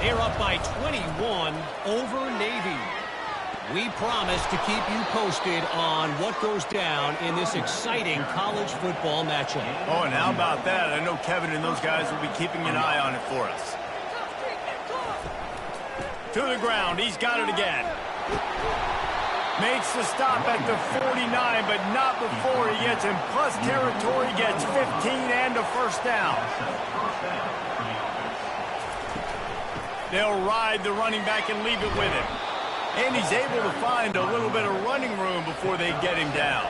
They're up by 21 over Navy. We promise to keep you posted on what goes down in this exciting college football matchup. Oh, and how about that? I know Kevin and those guys will be keeping an eye on it for us. To the ground. He's got it again. Makes the stop at the 49, but not before he gets in plus territory, gets 15 and a first down. They'll ride the running back and leave it with him. And he's able to find a little bit of running room before they get him down.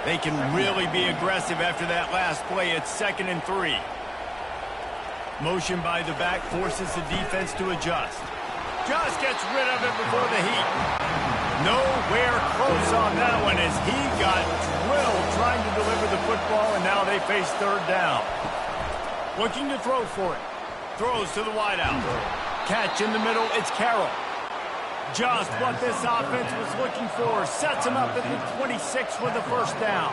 They can really be aggressive after that last play. It's 2nd and 3. Motion by the back forces the defense to adjust. Just gets rid of it before the heat. Nowhere close on that one as he got drilled trying to deliver the football, and now they face 3rd down. Looking to throw for it. Throws to the wideout. Catch in the middle. It's Carroll. Just what this offense was looking for. Sets him up at the 26 with the first down.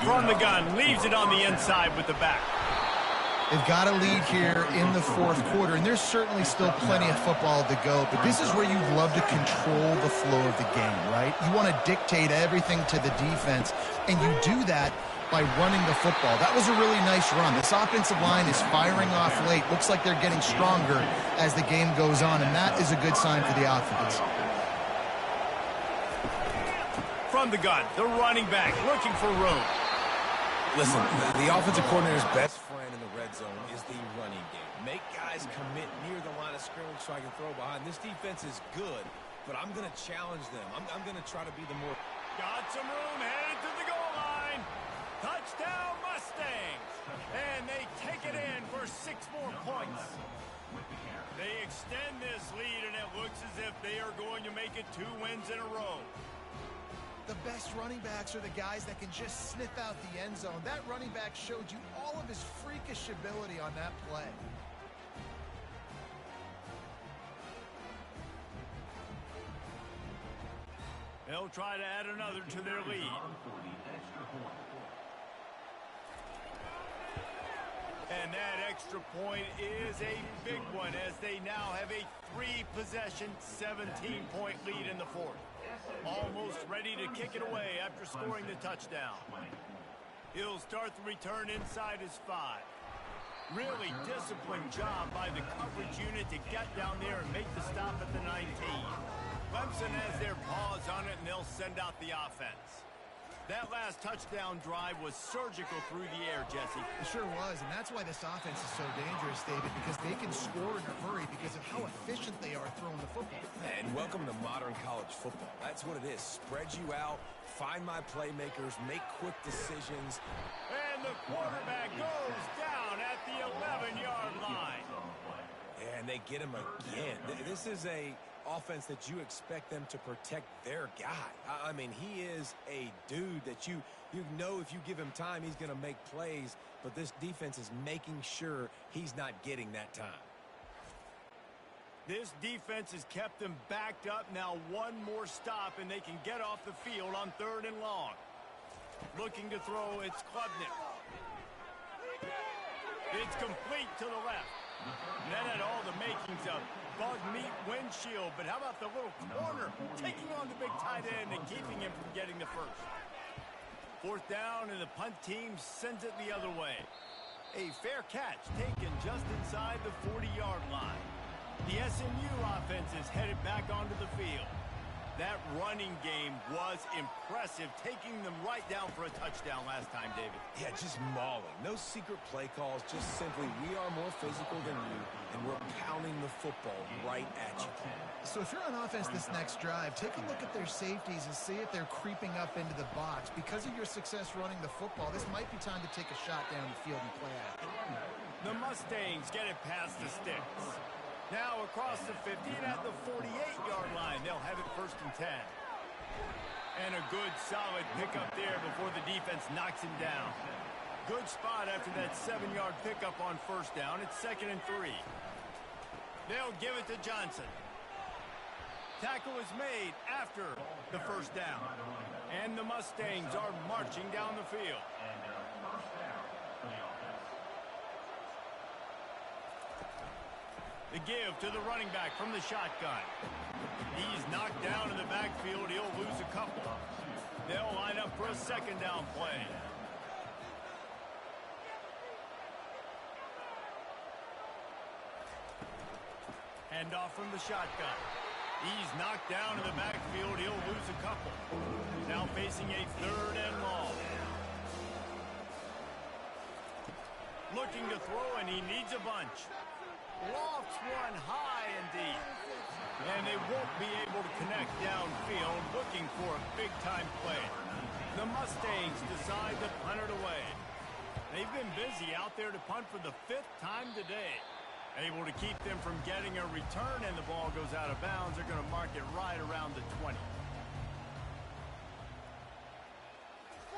From the gun, leaves it on the inside with the back. They've got a lead here in the 4th quarter, and there's certainly still plenty of football to go, but this is where you'd love to control the flow of the game, right? You want to dictate everything to the defense, and you do that by running the football. That was a really nice run. This offensive line is firing off late. Looks like they're getting stronger as the game goes on, and that is a good sign for the offense. From the gun, the running back looking for room. Listen, the offensive coordinator's best friend in the red zone is the running game. Make guys commit near the line of scrimmage so I can throw behind. This defense is good, but I'm going to challenge them. I'm going to try to be the more... Got some room, headed to the goal line. Touchdown, Mustangs! And they take it in for 6 more points. They extend this lead, and it looks as if they are going to make it 2 wins in a row. The best running backs are the guys that can just sniff out the end zone. That running back showed you all of his freakish ability on that play. They'll try to add another to their lead. And that extra point is a big one as they now have a 3-possession, 17-point lead in the fourth. Almost ready to kick it away after scoring the touchdown. He'll start the return inside his 5. Really disciplined job by the coverage unit to get down there and make the stop at the 19. Clemson has their paws on it, and they'll send out the offense. That last touchdown drive was surgical through the air, Jesse. It sure was, and that's why this offense is so dangerous, David, because they can score in a hurry because of how efficient they are throwing the football. And welcome to modern college football. That's what it is. Spread you out, find my playmakers, make quick decisions. And the quarterback goes down at the 11-yard line. And they get him again. This is a offense that you expect them to protect their guy. I mean, he is a dude that you know if you give him time, he's going to make plays, but this defense is making sure he's not getting that time. This defense has kept them backed up. Now one more stop, and they can get off the field on 3rd and long. Looking to throw, it's Klubnik. It's complete to the left. And that had all the makings of bug meat windshield, but how about the little corner taking on the big tight end and keeping him from getting the first? 4th down, and the punt team sends it the other way. A fair catch taken just inside the 40-yard line. The SMU offense is headed back onto the field. That running game was impressive, taking them right down for a touchdown last time, David. Yeah, just mauling. No secret play calls, just simply we are more physical than you, and we're pounding the football right at you. So if you're on offense this next drive, take a look at their safeties and see if they're creeping up into the box. Because of your success running the football, this might be time to take a shot down the field and play action. The Mustangs get it past the sticks. Now across the 50 and at the 48-yard line, they'll have it 1st and 10. And a good solid pickup there before the defense knocks him down. Good spot after that 7-yard pickup on 1st down. It's 2nd and 3. They'll give it to Johnson. Tackle is made after the 1st down. And the Mustangs are marching down the field. The give to the running back from the shotgun. He's knocked down in the backfield. He'll lose a couple. They'll line up for a 2nd down play. Hand off from the shotgun. He's knocked down in the backfield. He'll lose a couple. Now facing a 3rd and long. Looking to throw, and he needs a bunch. Lofts one high and deep. And they won't be able to connect downfield, looking for a big-time play. The Mustangs decide to punt it away. They've been busy out there to punt for the 5th time today. Able to keep them from getting a return, and the ball goes out of bounds. They're going to mark it right around the 20.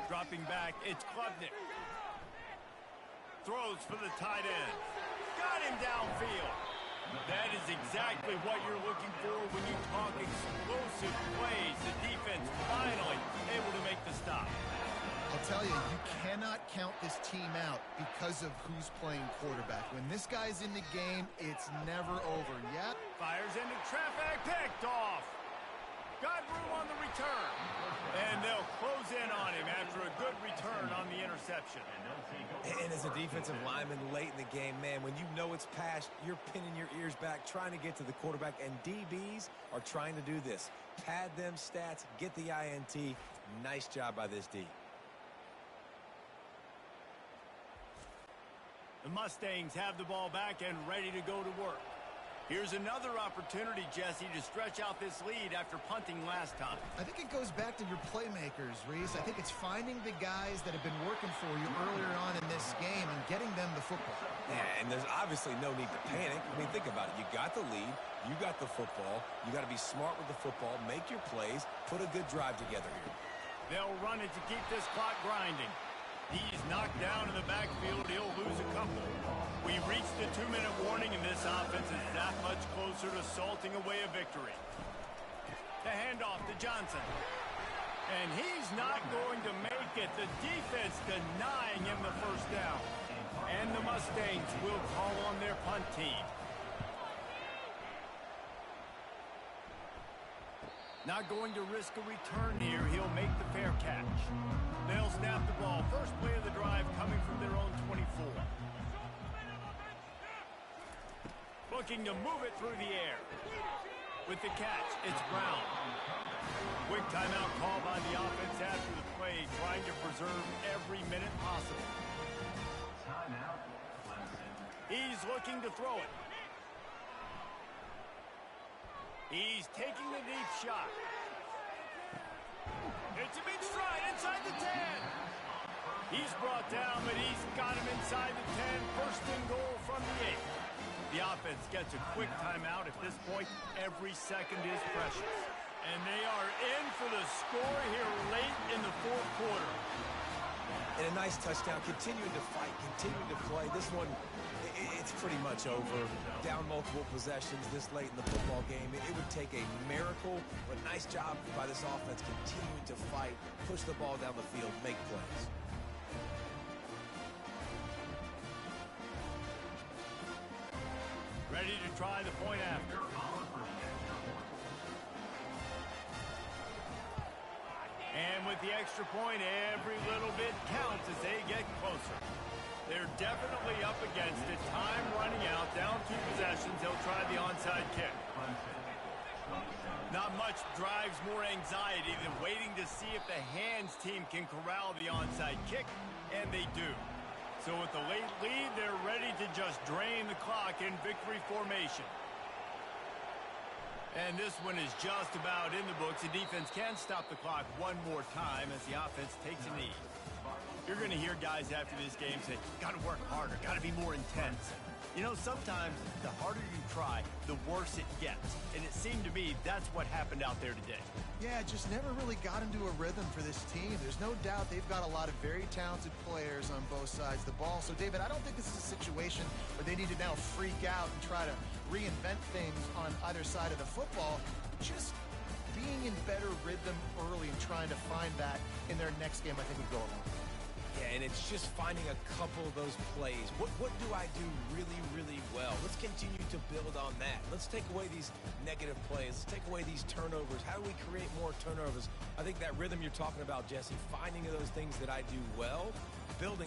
Dropping back, it's Klubnik. Throws for the tight end. Got him downfield. That is exactly what you're looking for when you talk explosive plays. The defense finally able to make the stop. I'll tell you, you cannot count this team out because of who's playing quarterback. When this guy's in the game, it's never over. Yeah. Fires into traffic, picked off. Got room on the return. And they'll close in on him after a good return on the interception. And as a defensive lineman late in the game, man, when you know it's past, you're pinning your ears back, trying to get to the quarterback, and DBs are trying to do this. Pad them stats, get the INT. Nice job by this D. The Mustangs have the ball back and ready to go to work. Here's another opportunity, Jesse, to stretch out this lead after punting last time. I think it goes back to your playmakers, Reese. I think it's finding the guys that have been working for you earlier on in this game and getting them the football. Yeah, and there's obviously no need to panic. I mean, think about it. You got the lead. You got the football. You got to be smart with the football, make your plays, put a good drive together here. They'll run it to keep this clock grinding. He's knocked down in the backfield. He'll lose a couple. We reached the 2-minute warning, and this offense is that much closer to salting away a victory. The handoff to Johnson. And he's not going to make it. The defense denying him the first down. And the Mustangs will call on their punt team. Not going to risk a return here. He'll make the fair catch. They'll snap the ball. First play of the drive coming from their own 24. Looking to move it through the air. With the catch, it's Brown. Quick timeout call by the offense after the play, trying to preserve every minute possible. Timeout, Clemson. He's looking to throw it. He's taking the deep shot. It's a big stride inside the 10. He's brought down, but he's got him inside the 10. First and goal from the 8. The offense gets a quick timeout. At this point, every second is precious. And they are in for the score here late in the fourth quarter. And a nice touchdown, continuing to fight, continuing to play. This one, it's pretty much over. Down multiple possessions this late in the football game. It would take a miracle, but nice job by this offense continuing to fight, push the ball down the field, make plays. Ready to try the point after. And with the extra point, every little bit counts as they get closer. They're definitely up against it. Time running out, down 2 possessions. They'll try the onside kick. Not much drives more anxiety than waiting to see if the hands team can corral the onside kick, and they do. So with the late lead, they're ready to just drain the clock in victory formation. And this one is just about in the books. The defense can stop the clock one more time as the offense takes a knee. You're going to hear guys after this game say, got to work harder, got to be more intense. You know, sometimes the harder you try, the worse it gets. And it seemed to me that's what happened out there today. Yeah, just never really got into a rhythm for this team. There's no doubt they've got a lot of very talented players on both sides of the ball. So, David, I don't think this is a situation where they need to now freak out and try to reinvent things on either side of the football. Just being in better rhythm early and trying to find that in their next game, I think would go a long way. Yeah, and it's just finding a couple of those plays. What do I do really, really well? Let's continue to build on that. Let's take away these negative plays. Let's take away these turnovers. How do we create more turnovers? I think that rhythm you're talking about, Jesse, finding those things that I do well, building on